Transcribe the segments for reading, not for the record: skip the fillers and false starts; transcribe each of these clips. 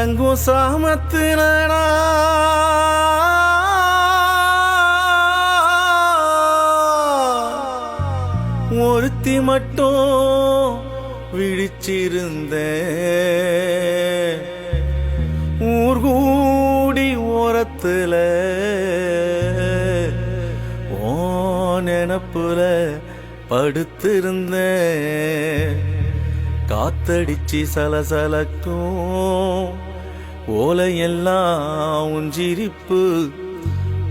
ஊரடங்கும் சாமத்திலடா ஒருத்தி மட்டும் விழிச்சிருந்த ஊர் கூடி ஓரத்துல ஓ நினப்புல படுத்திருந்த காத்தடிச்சு சலசலக்கும் ஓலையெல்லாம் உஞ்சிரிப்பு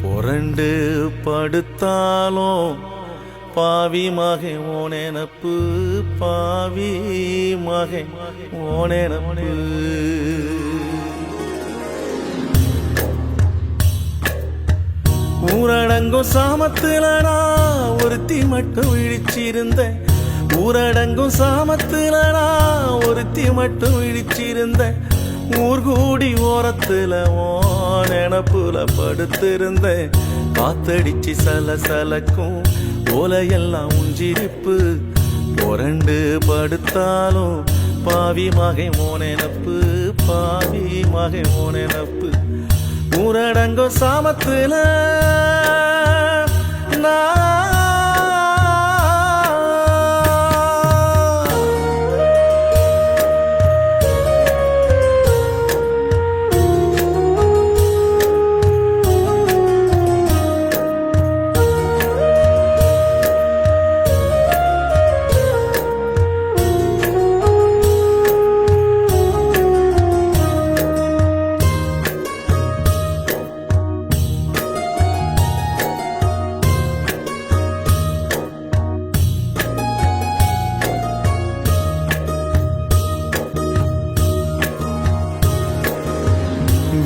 புரண்டு படுத்தாலும் பாவி மகை ஓனெனப்பு பாவி மகை ஓனெனப்பு ஊரடங்கும் சாமத்திலடா ஒருத்தி மட்டும் விழிச்சிருந்த ஊரடங்கும் சாமத்திலடா ஒருத்தி மட்டும் விழிச்சிருந்த ஊர் கூடி ஓரத்துல ஓ நினப்புல படுத்திருந்த காத்தடிச்சு சலசலக்கும் ஓலையெல்லாம் உஞ்சிரிப்பு புரண்டு படுத்தாலும் பாவி மகை மோனெனப்பு பாவி மகை மோனெனப்பு ஊரடங்கும் சாமத்துல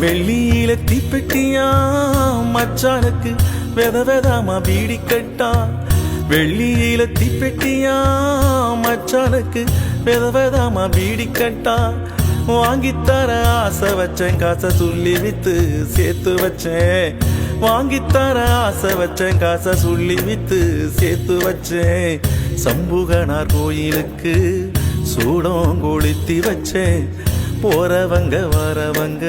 வெள்ளியில தீப்பெட்டியா மச்சானுக்கு வெத வெதாமா பீடி கட்டா வெள்ளியில தீப்பெட்டியா மச்சானுக்கு வெத வெதாமா பீடி கட்டா வாங்கித்தர ஆசை வச்சேன் காசை சொல்லி வித்து சேர்த்து வச்சேன் வாங்கித்தர ஆசை வச்சேன் காசை சொல்லி வித்து சேர்த்து வச்சேன் சம்புகனார் கோயிலுக்கு சூடம் கொளுத்தி வச்சேன் போறவங்க வரவங்க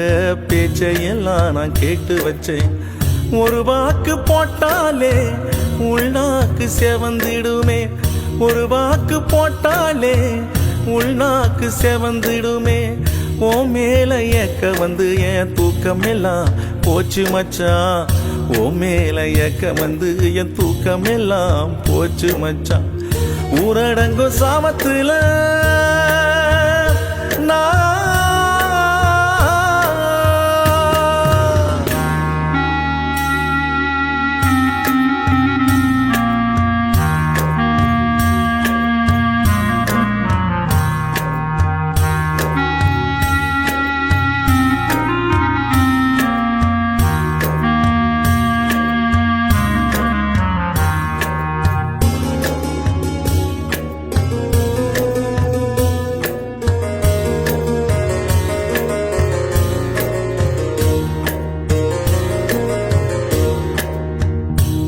பேச்சையெல்லாம் நான் கேட்டு வச்சேன் ஒரு வாக்கு போட்டாலே உள்நாக்கு செவந்திடுமே ஒரு வாக்கு போட்டாலே உள்நாக்கு செவந்திடுமே ஓ மேல ஏக்க வந்து என் தூக்கம் எல்லாம் போச்சு மச்சான் ஓ மேல ஏக்க வந்து என் தூக்கம் எல்லாம் போச்சு மச்சான் ஊரடங்கும் சாமத்துல நான்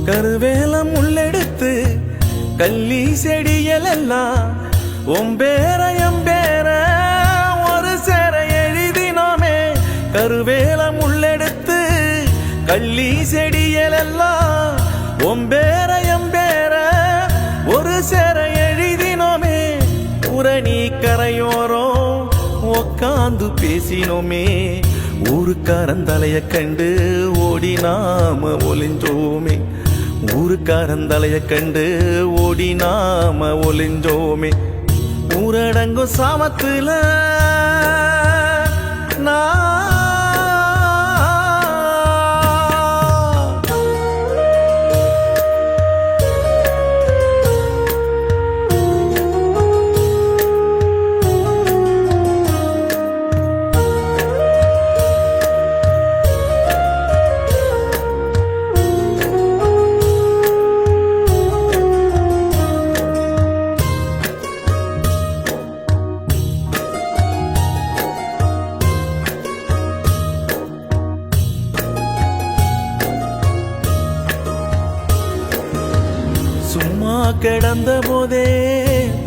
கருவேலம் உள்ளெடுத்து கள்ளி செடியலெல்லாம் ஒம்பேர எம்பேர ஒரு சேர எழுதினோமே கருவேலம் உள்ளெடுத்து கள்ளி செடியலெல்லாம் ஒம்பேர எம்பேர ஒரு சேர எழுதினோமே புரணி கரையோரம் உக்காந்து பேசினோமே ஊருக்காரந்தலைய கண்டு ஓடி நாம ஒளிஞ்சோமே ஊருக்காரந்தலைய கண்டு ஓடி நாம ஒளிஞ்சோமே ஊரடங்கும் சாமத்துல கிடந்த போதே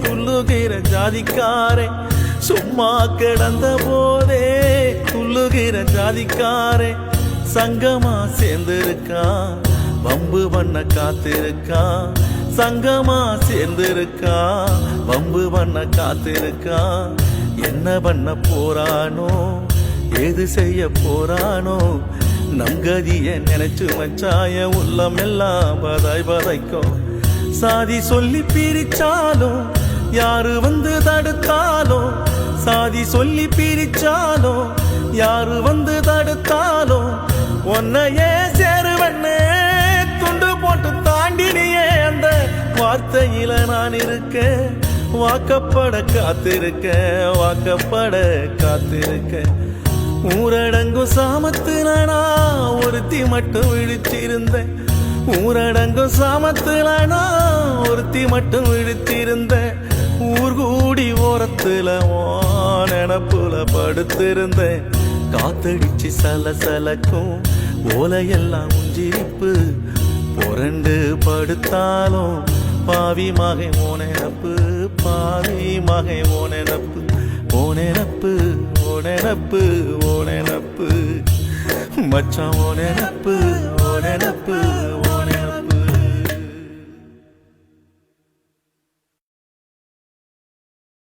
துள்ளுகிற ஜாதிக்காரே சும்மா கிடந்த போதே துள்ளுகிற ஜாதிக்காரே சங்கமா சேர்ந்திருக்கான் வம்பு பண்ண காத்திருக்கான் சங்கமா சேர்ந்திருக்கான் வம்பு பண்ண காத்திருக்கான் என்ன பண்ண போறானோ ஏது செய்ய போறானோ நம் கதிய நினைச்சு மச்சாய உள்ளம் எல்லாம் பதாய் பதைக்கும் சாதி சொல்லி பிரிச்சாலும் யாரு வந்து தடுத்தாலும் சாதி சொல்லி பிரிச்சாலும் யாரு வந்து தடுத்தாலும் உன்னையே சேருவண்ணே துண்டு போட்டு தாண்டினியே அந்த வார்த்தையில நான் இருக்கேன் வாக்கப்பட காத்திருக்கேன் வாக்கப்பட காத்திருக்கேன் ஊரடங்கும் சாமத்துல நான் ஒருத்தி மட்டும் விழிச்சிருந்தேன் ஊரடங்கும் சாமத்துல நான் ஒருத்தி மட்டும் விழித்திருந்தேன் ஊர் கூடி ஓரத்துல நினப்புல படுத்திருந்தேன் காத்தடிச்சு சலசலக்கும் ஓலையெல்லாம் உஞ்சிரிப்பு புரண்டு படுத்தாலும் பாவி மகை ஓனப்பு பாவி மகை ஓனப்பு ஓனப்பு ஓனப்பு ஓனப்பு மச்சான் ஓனப்பு ஓனப்பு